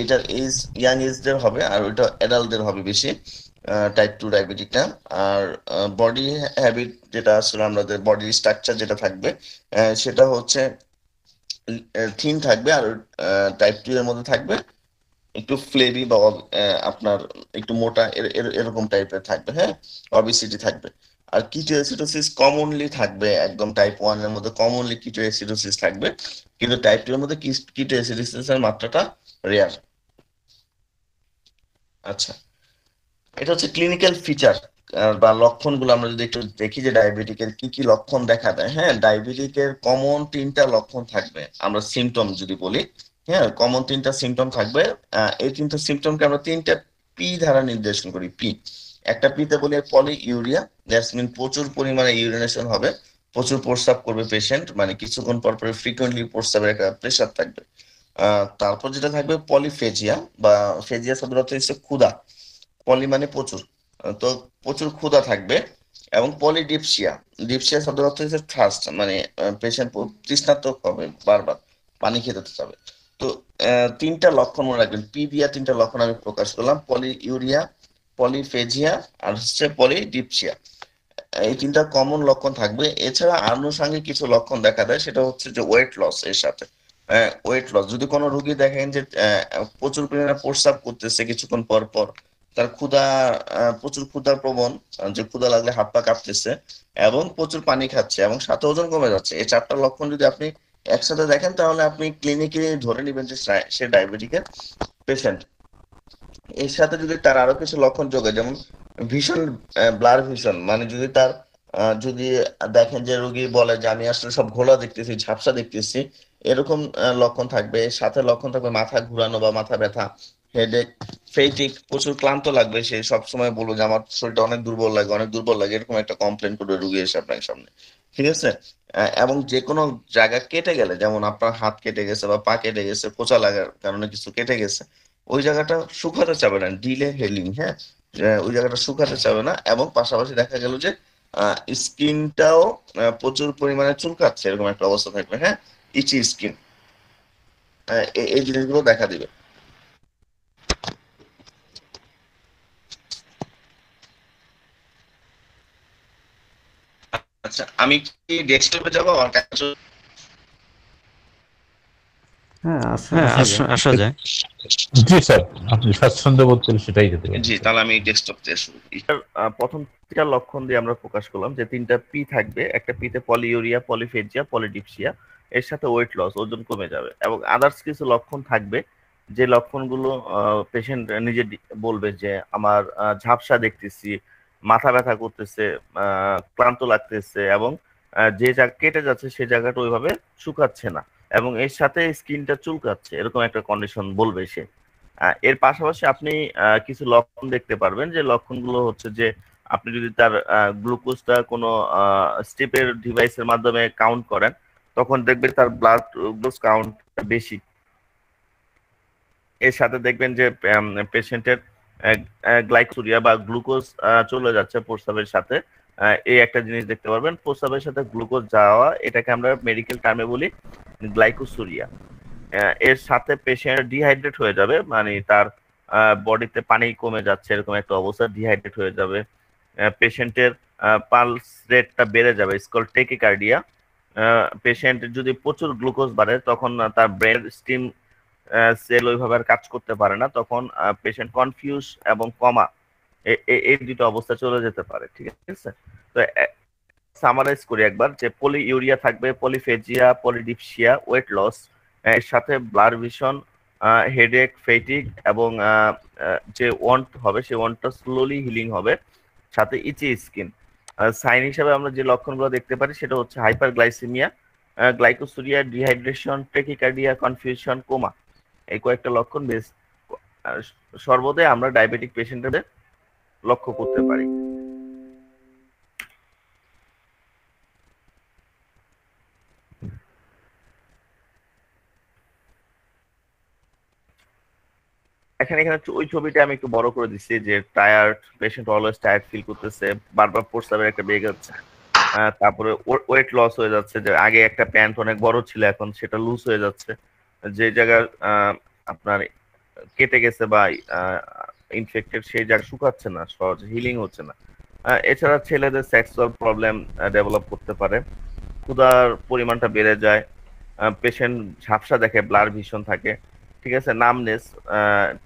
এটার এজ ইয়াং এজদের হবে, আর ওইটা অ্যাডাল্টদের হবে বেশি। টাইপ 2 ডায়াবেটিকটা। আর বডি হ্যাবিট যেটা আসলে আমাদের বডির স্ট্রাকচার যেটা থাকবে সেটা হচ্ছে থিন থাকবে, আর টাইপ 2 এর মধ্যে থাকবে একটু ফ্লেভি বা আপনার একটু মোটা এরকম টাইপের থাকবে, হ্যাঁ, অবিসিটি থাকবে। আর কিটোএসিডোসিস কমনলি থাকবে, একদম টাইপ 1 এর মধ্যে কমনলি কিটোএসিডোসিস থাকবে, কিন্তু টাইপ 2 এর মধ্যে কিটোএসিডোসিস এর মাত্রাটা রেয়ার। আচ্ছা, এটা হচ্ছে ক্লিনিক্যাল ফিচার বা লক্ষণগুলো আমরা যদি একটু দেখি যে ডায়াবেটিকের কি কি লক্ষণ দেখা দেয়। হ্যাঁ, ডায়াবেটিকের কমন 3টা লক্ষণ থাকবে, আমরা সিমটম যদি বলি। হ্যাঁ, কমন 3টা সিমটম থাকবে। এই 3টা সিমটমকে আমরা 3টা পি দ্বারা নির্দেশন করি। পি, একটা পিতে বলি পলি ইউরিয়া, দ্যাটস মিন প্রচুর পরিমাণে ইউরিনেশন হবে, প্রচুর প্রস্রাব করবে পেশেন্ট, মানে কিছুক্ষণ পর পর ফ্রিকোয়েন্টলি প্রস্রাবের একটা প্রেশার থাকবে। তারপর যেটা থাকবে পলিফেজিয়া, বা ফেজিয়া শব্দের অর্থ হচ্ছে ক্ষুধা, পলি মানে প্রচুর, তো প্রচুর ক্ষুধা থাকবে। এবং পলিডিপসিয়া, ডিপসিয়া শব্দের অর্থ হচ্ছে থার্স্ট, মানে পেশেন্ট তৃষ্ণার্ত হবে, বারবার পানি খেতে চাবে। তো 3টা লক্ষণ মনে রাখবেন, পি দিয়া 3টা লক্ষণ আমি প্রকাশ করলাম, পলি ইউরিয়া, পলিফেজিয়া আর হচ্ছে পলিডিপসিয়া। এই 3টা কমন লক্ষণ থাকবে। এছাড়া আনুষঙ্গিক কিছু লক্ষণ দেখা দেয়, সেটা হচ্ছে যে ওয়েট লস এর সাথে। ওয়েট লস, যদি কোনো রোগী দেখেন যে প্রচুর পরিমাণে প্রস্রাব করতেছে কিছুক্ষণ পর পর, তার ক্ষুধা প্রচুর ক্ষুধার প্রবণ, যে ক্ষুধা লাগলে হাত পা কাঁপতেছে, এবং প্রচুর পানি খাচ্ছে, এবং সাথে ওজন কমে যাচ্ছে, এই 4টা লক্ষণ যদি আপনি একসাথে দেখেন, তাহলে আপনি ক্লিনিকে ধরে নেবেন যে সে ডায়াবেটিকের পেশেন্ট। এর সাথে যদি তার আরো কিছু লক্ষণ যোগ হয়, যেমন ভীষণ ব্লার ভিশন, মানে যদি তার যদি দেখেন যে রোগী বলে যে আমি আসলে সব ঘোলা দেখতেছি, ঝাপসা দেখতেছি, এরকম লক্ষণ থাকবে। সাথে লক্ষণ থাকবে মাথা ঘুরানো বা মাথা ব্যথা, হেডেক, ফেটিক, প্রচুর ক্লান্ত লাগবে, সে সবসময় বলবো যে আমার শরীরটা অনেক দুর্বল লাগে, অনেক দুর্বল লাগে, এরকম একটা কমপ্লেন করবে রোগী এসে আপনার সামনে, ঠিক আছে। এবং যে কোনো জায়গা কেটে গেলে, যেমন আপনার হাত কেটে গেছে বা পা কেটে গেছে, খোঁচা লাগার কারণে কিছু কেটে গেছে, ওই জায়গাটা শুকাতে চাবে না, ডিলে হেলিং, হ্যাঁ, ওই জায়গাটা শুকাতে চাবে না। এবং পাশাপাশি দেখা গেল যে স্কিনটাও প্রচুর পরিমাণে চুলকাচ্ছে, এরকম একটা অবস্থা থাকবে, হ্যাঁ, ইচি স্কিন, এই জিনিসগুলো দেখা দিবে। আচ্ছা, আমি কি ডেস্কটপে যাবো আমার কাছে? হ্যাঁ আসা যায়। জি স্যার, আপনি স্বাচ্ছন্দ্য বোধ করলে সেটাই যেতে পারেন। জি, তাহলে আমি ডেস্কটপ দিয়ে শুরু করি। প্রথম 3টা লক্ষণ দিয়ে আমরা প্রকাশ করলাম যে 3টা পি থাকবে, একটা পিতে পলিইউরিয়া, পলিফেজিয়া, পলিডিপসিয়া, এর সাথে ওয়েট লস, ওজন কমে যাবে, এবং আদার্স কিছু লক্ষণ থাকবে, যে লক্ষণগুলো পেশেন্ট নিজে বলবে যে আমার ঝাপসা দেখতেছি, মাথা ব্যথা করতেছে, ক্লান্ত লাগতেছে, এবং যে জায়গা কেটে যাচ্ছে সেই জায়গাটা ওইভাবে শুকাচ্ছে না, এবং এর সাথে স্কিনটা চুলকাচ্ছে, এরকম একটা কন্ডিশন বলবে সে। এর পাশাপাশি আপনি কিছু লক্ষণ দেখতে পারবেন, যে লক্ষণগুলো হচ্ছে যে আপনি যদি তার গ্লুকোজটা কোনো স্টেপের ডিভাইসের মাধ্যমে কাউন্ট করেন, তখন দেখবেন তার ব্লাড গ্লুকোজ কাউন্ট বেশি। এর সাথে দেখবেন যে পেশেন্টের গ্লাইকোরিয়া বা গ্লুকোজ চলে যাচ্ছে প্রস্রাবের সাথে, এই একটা জিনিস দেখতে পারবেন। প্রস্রাবের সাথে গ্লুকোজ যাওয়া, এটাকে আমরা মেডিকেল টার্মে বলি গ্লাইকোসুরিয়া। এর সাথে পেশেন্ট ডিহাইড্রেট হয়ে যাবে, মানে তার বডিতে পানি কমে যাচ্ছে, এরকম একটা অবস্থা, ডিহাইড্রেট হয়ে যাবে। পেশেন্টের পালস রেটটা বেড়ে যাবে, স্কল টেকিকার্ডিয়া। পেশেন্ট যদি প্রচুর গ্লুকোজ বাড়ে, তখন তার ব্রেন স্টিম সেল ওইভাবে আর কাজ করতে পারে না, তখন পেশেন্ট কনফিউজ এবং কমা, এই দুটো অবস্থা চলে যেতে পারে, ঠিক আছে। তো সামারাইজ করি একবার, যে পলি ইউরিয়া থাকবে, পলিফেজিয়া, পলিডিপসিয়া, ওয়েট লস, এর সাথে ব্লার ভিশন, হেডেক, ফেটিক, এবং যে ওয়ান্ট হবে সেই ওয়ান্টটা স্লোলি হিলিং হবে, সাথে ইচি স্কিন। সাইন হিসাবে আমরা যে লক্ষণগুলো দেখতে পারি সেটা হচ্ছে hyperglycaemia, glycosuria, dehydration, tachycardia, confusion, coma, এই কয়েকটা লক্ষণ বেশ সর্বদাই আমরা ডায়াবেটিক পেশেন্টদের লক্ষ্য করতে পারি। এখানে ওই ছবিটা আমি একটু বড় করে দিচ্ছি, যে tired patient, always tired feel করতেছে, বারবার প্রস্রাবের একটা বেগ হচ্ছে, তারপরে ওয়েট লস হয়ে যাচ্ছে, যে আগে একটা প্যান্ট অনেক বড় ছিল এখন সেটা লুজ হয়ে যাচ্ছে, যে জায়গায় আপনার কেটে গেছে বা ইনফেক্টেড সেই জায়গা শুকাচ্ছে না, সহজে হিলিং হচ্ছে না। এছাড়া ছেলেদের সেক্সুয়াল প্রবলেম ডেভেলপ করতে পারে, ক্ষুধার পরিমাণটা বেড়ে যায়, পেশেন্ট ঝাপসা দেখে, ব্লার ভিশন থাকে, ঠিক আছে, নামনেস,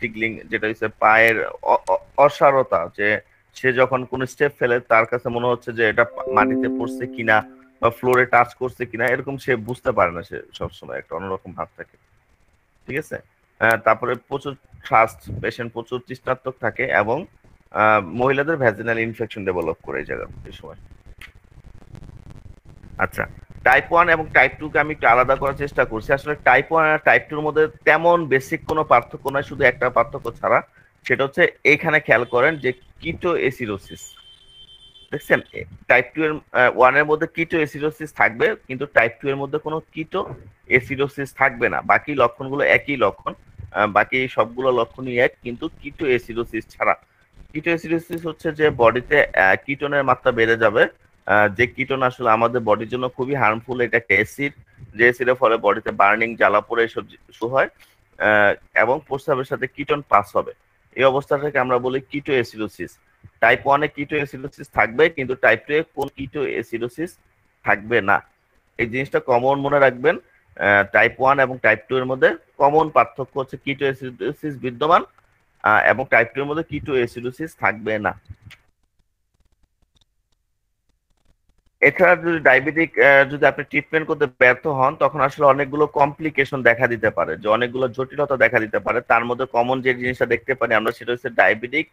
টিকলিং, যেটা হচ্ছে পায়ের অসারতা, যে সে যখন কোন স্টেপ ফেলে তার কাছে মনে হচ্ছে যে এটা মাটিতে পড়ছে কিনা বা ফ্লোরে টাচ করছে কিনা, এরকম সে বুঝতে পারে না, সে সবসময় একটা অন্যরকম ভাব থাকে, ঠিক আছে। তারপরে প্রচুর থ্রাস্ট, পেশেন্ট প্রচুর তৃষ্ণার্তক থাকে, এবং মহিলাদের ভ্যাজিনাল ইনফেকশন ডেভেলপ করে এই জায়গায় এই সময়। আচ্ছা, টাইপ 1 এবং টাইপ 2 কে আমি একটু আলাদা করার চেষ্টা করছি। আসলে টাইপ 1 আর টাইপ 2 এর মধ্যে তেমন বেসিক কোনো পার্থক্য নয়, শুধু একটা পার্থক্য ছাড়া, সেটা হচ্ছে এইখানে খেয়াল করেন যে কিটো এসিডোসিস, দেখছেন, টাইপ 2 এর 1 এর মধ্যে কিটো এসিডোসিস থাকবে, কিন্তু টাইপ 2 এর মধ্যে কোনো কিটো এসিডোসিস থাকবে না। বাকি লক্ষণগুলো একই লক্ষণ, বাকি সবগুলো লক্ষণই এক, কিন্তু কিটো এসিডোসিস ছাড়া। কিটো এসিডোসিস হচ্ছে যে বডিতে কিটোনের মাত্রা বেড়ে যাবে, যে কিটোন আসলে আমাদের বডির জন্য খুবই হার্মফুল, এটা একটা অ্যাসিড, যে অ্যাসিডের ফলে বডিতে বার্নিং, জ্বালা পোড়া এসব শুরু হয়, এবং প্রস্রাবের সাথে কিটোন পাস হবে। এই অবস্থাটাকে আমরা বলি কিটো এসিডোসিস। টাইপ 1 এ কিটো এসিডোসিস থাকবে, কিন্তু টাইপ 2 এ কোন কিটো এসিডোসিস থাকবে না। এই জিনিসটা কমন মনে রাখবেন। টাইপ 1 এবং টাইপ 2 এর মধ্যে কমন পার্থক্য হচ্ছে কিটো এসিডোসিস বিদ্যমান, এবং টাইপ 2 এর মধ্যে কিটো এসিডোসিস থাকবে না। এছাড়া যদি ডায়াবেটিক যদি আপনি ট্রিটমেন্ট করতে ব্যর্থ হন, তখন আসলে অনেকগুলো কমপ্লিকেশন দেখা দিতে পারে, যে অনেকগুলো জটিলতা দেখা দিতে পারে। তার মধ্যে কমন যে জিনিসটা দেখতে পারি আমরা, সেটা হচ্ছে ডায়াবেটিক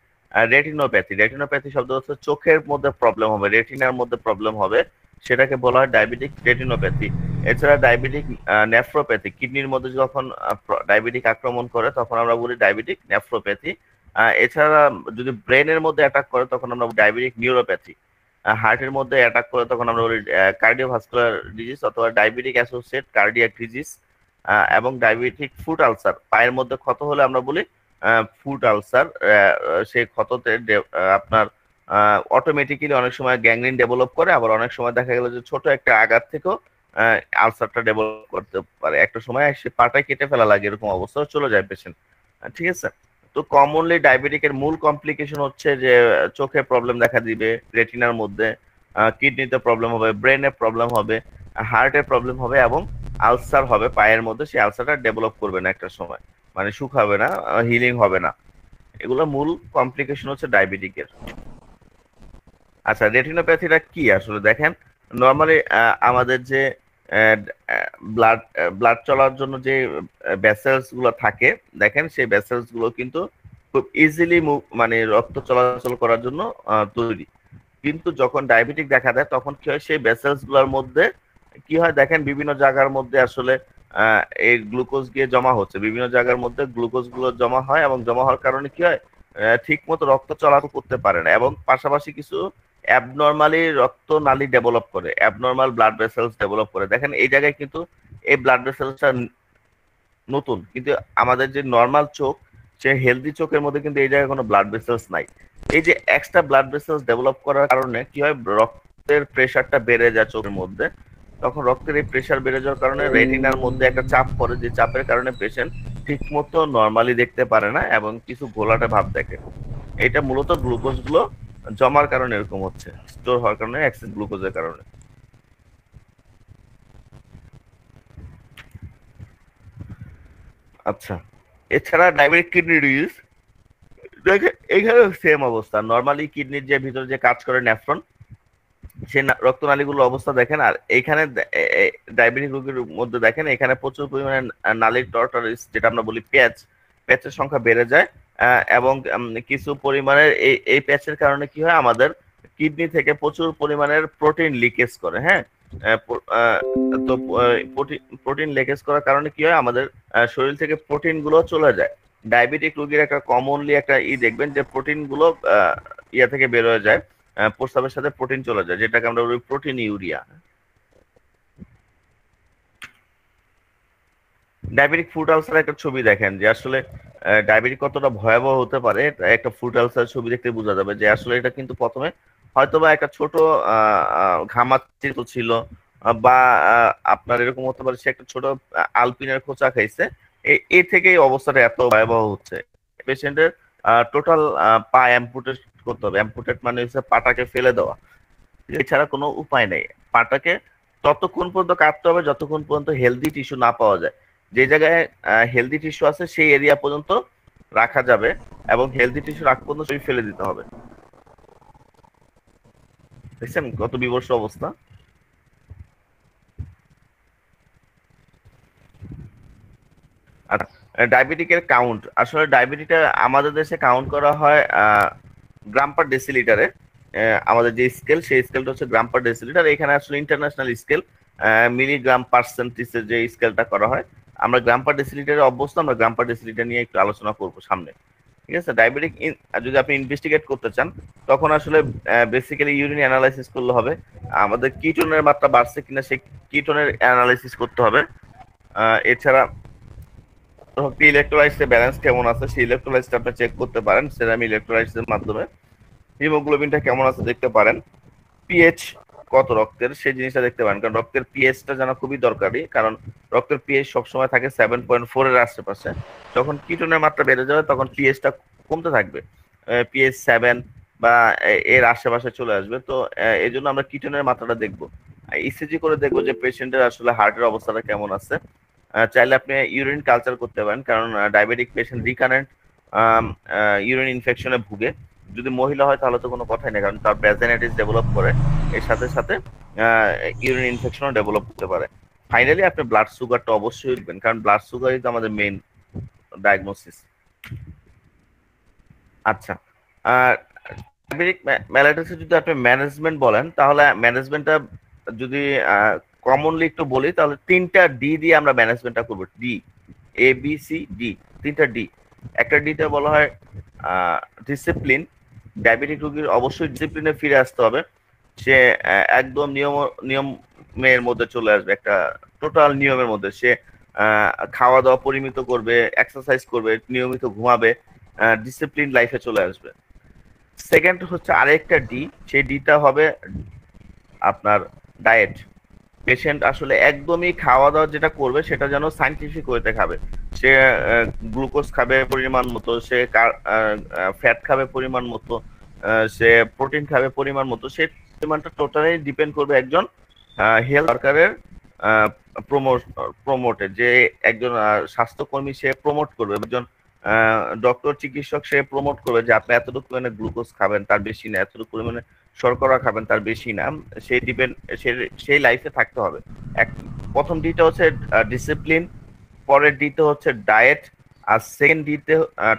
রেটিনোপ্যাথি। রেটিনোপ্যাথি শব্দ হচ্ছে চোখের মধ্যে প্রবলেম হবে, রেটিনার মধ্যে প্রবলেম হবে, সেটাকে বলা হয় ডায়াবেটিক রেটিনোপ্যাথি। এছাড়া ডায়াবেটিক নেফ্রোপ্যাথি, কিডনির মধ্যে যখন ডায়াবেটিক আক্রমণ করে তখন আমরা বলি ডায়াবেটিক নেফ্রোপ্যাথি। এছাড়া যদি ব্রেনের মধ্যে অ্যাটাক করে তখন আমরা ডায়াবেটিক নিউরোপ্যাথি। হার্টের মধ্যে অ্যাটাক করে তখন আমরা বলি কার্ডিওভাস্কুলার ডিজিজ অথবা ডায়াবেটিক অ্যাসোসিয়েট কার্ডিয়াক ডিজিজ। এবং ডায়াবেটিক ফুট আলসার, পায়ের মধ্যে ক্ষত হলে আমরা বলি ফুট আলসার। সেই ক্ষততে আপনার অটোমেটিক্যালি অনেক সময় গ্যাংগ্রিন ডেভেলপ করে, আবার অনেক সময় দেখা গেল যে ছোট একটা আঘাত থেকেও আলসারটা ডেভেলপ করতে পারে। একটা সময় সে পাটায় কেটে ফেলা লাগে, এরকম অবস্থা চলে যায় পেশেন্ট, ঠিক আছে। তো কমনলি ডায়াবেটিকের মূল কমপ্লিকেশন হচ্ছে যে চোখে প্রবলেম দেখা দিবে, রেটিনার মধ্যে, কিডনিতে প্রবলেম হবে, ব্রেনে প্রবলেম হবে, হার্টে প্রবলেম হবে, এবং আলসার হবে পায়ের মধ্যে। সেই আলসারটা ডেভেলপ করবে না একটা সময়, মানে শুকাবে না, হিলিং হবে না। এগুলো মূল কমপ্লিকেশন হচ্ছে ডায়াবেটিকের। আচ্ছা, রেটিনোপ্যাথিটা কি আসলে দেখেন, নর্মালি আমাদের যে ব্লাড চলার জন্য যে ভেসেলস গুলো থাকে, দেখেন সেই ভেসেলস গুলো কিন্তু খুব ইজিলি মানে রক্ত চলাচল করার জন্য তৈরি। কিন্তু যখন ডায়াবেটিক দেখা দেয় তখন কি হয়, সেই ভেসেলস গুলোর মধ্যে কি হয় দেখেন, বিভিন্ন জায়গার মধ্যে আসলে এই গ্লুকোজ গিয়ে জমা হচ্ছে, বিভিন্ন জায়গার মধ্যে গ্লুকোজ গুলো জমা হয়, এবং জমা হওয়ার কারণে কি হয়, ঠিক মতো রক্ত চলাচল করতে পারে না, এবং পাশাপাশি কিছু অ্যাবনর্মালি রক্ত নালী ডেভেলপ করে, অ্যাবনর্মাল ব্লাড ভেসেলস ডেভেলপ করে। দেখেন এই জায়গায় কিন্তু এই ব্লাড ভেসেলসটা নতুন, কিন্তু আমাদের যে নর্মাল চোখ, সে হেলদি চোখের মধ্যে কিন্তু এই জায়গায় কোনো ব্লাড ভেসেলস নাই। এই যে এক্সট্রা ব্লাড ভেসেলস ডেভেলপ করার কারণে কি হয়, রক্তের প্রেশারটা বেড়ে যায় চোখের মধ্যে। তখন রক্তের এই প্রেশার বেড়ে যাওয়ার কারণে রেটিনার মধ্যে একটা চাপ পড়ে, যে চাপের কারণে পেশেন্ট ঠিক মতো নর্মালি দেখতে পারে না, এবং কিছু ঘোলাটে ভাব দেখে। এটা মূলত গ্লুকোজ গুলো জমার কারণে এরকম হচ্ছে, স্টোর হওয়ার কারণে, এক্সেস গ্লুকোজের কারণে। আচ্ছা, এছাড়া ডায়াবেটিক কিডনি ডিজিজ, দেখেন এখানে সেম অবস্থা। নর্মালি কিডনির যে ভিতরে যে কাজ করে নেফ্রন, সেই রক্তনালীগুলোর অবস্থা দেখেন। আর এইখানে ডায়াবেটিক রোগীর মধ্যে দেখেন এখানে প্রচুর পরিমাণে নালীর টর্টারিস, যেটা আমরা বলি প্যাচের সংখ্যা বেড়ে যায়, এবং কিছু পরিমাণের এই প্যাচের কারণে কি হয়, আমাদের কিডনি থেকে প্রচুর পরিমাণের প্রোটিন লিকেজ করে। হ্যাঁ, তো প্রোটিন লিকেজ করার কারণে কি হয়, আমাদের শরীর থেকে প্রোটিন গুলো চলে যায়। ডায়াবেটিক রোগীর একটা কমনলি একটা দেখবেন যে প্রোটিন গুলো ইয়া থেকে বের হয়ে যায়, প্রস্রাবের সাথে প্রোটিন চলে যায়, যেটাকে আমরা বলি protein urea. Diabetic foot ulcer একটা ছবি দেখেন, যে আসলে ডায়াবেটিক কতটা ভয়াবহ হতে পারে, একটা ফুট আলসার ছবি দেখতে বোঝা যাবে যে আসলে এটা কিন্তু প্রথমে হয়তোবা একটা ছোট ঘামাচি ছিল, বা আপনার এরকম হতে পারে সে একটা ছোট আলপিনের খোঁচা খাইছে, এই থেকেই অবস্থাটা এত ভয়াবহ হচ্ছে। পেশেন্টের টোটাল পা অ্যাম্পুটেট করতে হবে। অ্যাম্পুটেট মানে হচ্ছে পাটাকে ফেলে দেওয়া, এছাড়া কোনো উপায় নেই। পাটাকে ততক্ষণ পর্যন্ত কাটতে হবে যতক্ষণ পর্যন্ত হেলদি টিস্যু না পাওয়া যায়। যে জায়গায় হেলদি টিস্যু আছে সেই এরিয়া পর্যন্ত রাখা যাবে, এবং হেলদি টিস্যু রাখ পর্যন্ত সেই ফেলে দিতে হবে। দেখছেন কত বিভৎস অবস্থা। ডায়াবেটিকের কাউন্ট, আসলে ডায়াবেটিকটা আমাদের দেশে কাউন্ট করা হয় গ্রাম পার ডেসিলিটারে। আমাদের যে স্কেল সেই স্কেলটা হচ্ছে গ্রাম পার ডেসিলিটার। এখানে আসলে ইন্টারন্যাশনাল স্কেল মিলিগ্রাম পার্সেন্টেজের যে স্কেলটা করা হয়, আমরা গ্রাম পার ডেসিলিটারে অভ্যস্ত, আমরা গ্রাম পার ডেসিলিটার নিয়ে একটু আলোচনা করবো সামনে, ঠিক আছে। ডায়াবেটিক যদি আপনি ইনভেস্টিগেট করতে চান তখন আসলে বেসিক্যালি ইউরিন অ্যানালাইসিস করলে হবে, আমাদের কিটোনের মাত্রা বাড়ছে কিনা সেই কিটোনের অ্যানালাইসিস করতে হবে। এছাড়া ইলেকট্রোলাইটের ব্যালেন্স কেমন আছে সেই ইলেকট্রোলাইটটা আপনি চেক করতে পারেন সেরাম ইলেকট্রোলাইটের মাধ্যমে। হিমোগ্লোবিনটা কেমন আছে দেখতে পারেন, পিএইচ কত রক্তের সেই জিনিসটা দেখতে পারেন, কারণ রক্তের পিএইচটা জানা খুবই দরকারি, কারণ রক্তের পিএইচ সবসময় থাকে 7.4 এর আশেপাশে। যখন কিটোনের মাত্রা বেড়ে যাবে তখন পিএইচটা কমতে থাকবে, পিএইচ 7 বা এর আশেপাশে চলে আসবে। তো এই জন্য আমরা কিটোনের মাত্রাটা দেখবো, ইসিজি করে দেখবো যে পেশেন্টের আসলে হার্টের অবস্থাটা কেমন আছে। চাইলে আপনি ইউরিন কালচার করতে পারেন, কারণ ডায়াবেটিক পেশেন্ট রিকারেন্ট ইউরিন ইনফেকশনে ভুগে। যদি মহিলা হয় তাহলে তো কোনো কথাই নেই, কারণ তার ভ্যাজাইনাইটিস ডেভেলপ করে, এর সাথে সাথে ইউরিন ইনফেকশনও ডেভেলপ হতে পারে। ফাইনালি আপনি ব্লাড সুগারটা অবশ্যই দেখবেন, কারণ ব্লাড সুগারই তো আমাদের মেইন ডায়াগনোসিস। আচ্ছা, ডায়াবেটিক মেলাইটাসের যদি আপনি ম্যানেজমেন্ট বলেন, তাহলে ম্যানেজমেন্টটা যদি কমনলি একটু বলি তাহলে 3টা ডি দিয়ে আমরা ম্যানেজমেন্টটা করবো। D, A B C D, 3টা ডি। একটা ডিতে বলা হয় ডিসিপ্লিন। ডায়াবেটিক রোগীর অবশ্যই ডিসিপ্লিনে ফিরে আসতে হবে, সে একদম নিয়মের মধ্যে চলে আসবে, একটা টোটাল নিয়মের মধ্যে। সে খাওয়া দাওয়া পরিমিত করবে, এক্সারসাইজ করবে, নিয়মিত ঘুমাবে, ডিসিপ্লিন লাইফে চলে আসবে। সেকেন্ড হচ্ছে আরেকটা ডি, সেই ডিটা হবে আপনার ডায়েট। পেশেন্ট আসলে একদমই খাওয়া দাওয়া যেটা করবে সেটা যেন সাইন্টিফিক ওয়েতে খাবে। সে গ্লুকোজ খাবে পরিমাণ মতো, সে ফ্যাট খাবে পরিমাণ মতো, সে প্রোটিন খাবে পরিমাণ মতো। সেই পরিমাণটা টোটালি ডিপেন্ড করবে একজন হেলথ ওয়ার্কারের প্রমোটে, যে একজন স্বাস্থ্যকর্মী সে প্রমোট করবে, একজন ডক্টর চিকিৎসক সে প্রমোট করবে যে আপনি এতটুকু পরিমাণে গ্লুকোজ খাবেন তার বেশি না, এতটুকু পরিমাণে শর্করা খাবেন তার বেশি না। সেই ডিপেন্ড সেই লাইফে থাকতে হবে। প্রথম ডিটা হচ্ছে ডিসিপ্লিন, পরের ডিতে হচ্ছে ডায়েট, আর সেকেন্ড ডিতে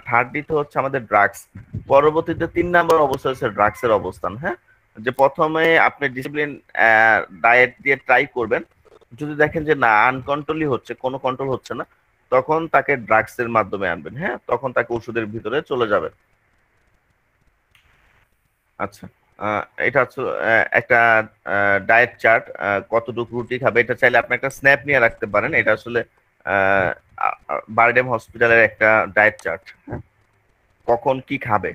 থার্ড ডিতে হচ্ছে আমাদের ড্রাগস। পরবর্তীতে 3 নাম্বার অবস্থা হচ্ছে ড্রাগস এর অবস্থান। হ্যাঁ, যে প্রথমে আপনি ডিসিপ্লিন ডায়েট দিয়ে ট্রাই করবেন, যদি দেখেন যে না আনকন্ট্রোলই হচ্ছে, কোনো কন্ট্রোল হচ্ছে না, তখন তাকে ড্রাগস এর মাধ্যমে আনবেন। হ্যাঁ, তখন তাকে ওষুধের ভিতরে চলে যাবেন। আচ্ছা, এটা হচ্ছে একটা ডায়েট চার্ট, কতটুকু রুটি খাবে। এটা চাইলে আপনি একটা স্ন্যাপ নিয়ে রাখতে পারেন। এটা আসলে বারডেম হসপিটালের একটা ডায়েট চার্ট, কখন কি খাবে,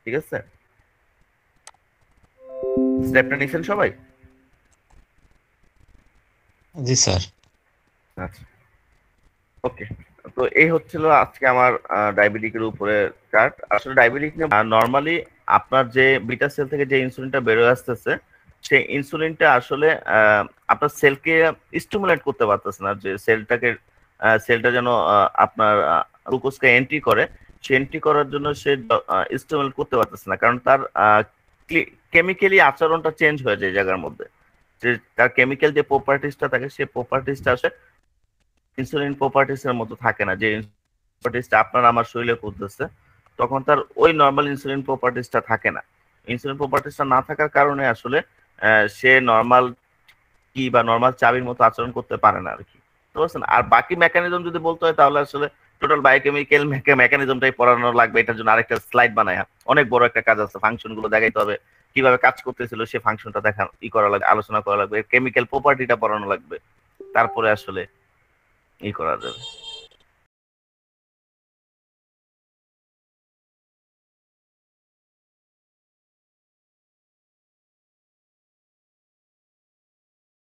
ঠিক আছে। স্ন্যাপটা নিছেন সবাই? জি স্যার। আচ্ছা, ওকে। তো এই হচ্ছিল আজকে আমার ডায়াবেটিকের উপরে চার্ট। আসলে ডায়াবেটিক নর্মালি আপনার যে বিটা সেল থেকে যে ইনসুলিনটা বেরোয় আসতেছে, সেই ইনসুলিনটা আসলে আপনার সেলকে স্টিমুলেট করতে পারতেছে না, যে সেলটা যেন আপনার গ্লুকোজকে এন্ট্রি করে, সে এন্ট্রি করার জন্য সে স্টিমুলেট করতে পারতেছে না, কারণ তার কেমিক্যালি আচরণটা চেঞ্জ হয়ে যায় জায়গার মধ্যে, যে তার কেমিক্যাল যে প্রপার্টিসটা থাকে সেই প্রপার্টিসটা আসে ইনসুলিন প্রপার্টিস এর মতো থাকে না, যে প্রপার্টিসটা আপনার আমার শরীরে করতেছে, তখন তার ওই নর্মাল ইনসুলিন প্রপার্টিসটা থাকে না। ইনসুলিন প্রপার্টিসটা না থাকার কারণে আসলে সে নর্মাল কি বা নর্মাল চাবির মতো আচরণ করতে পারে না আর কি, বুঝতে পারছেন। আর বাকি মেকানিজম যদি বলতে হয় তাহলে আসলে টোটাল বায়োকেমিক্যাল মেকানিজমটাই পড়ানো লাগবে। এটার জন্য আরেকটা স্লাইড বানায় অনেক বড় একটা কাজ আছে, ফাংশন গুলো দেখাইতে হবে, কিভাবে কাজ করতেছিল সে ফাংশনটা দেখা করা লাগবে, আলোচনা করা লাগবে, কেমিক্যাল প্রপার্টিটা পড়ানো লাগবে, তারপরে আসলে করা যাবে।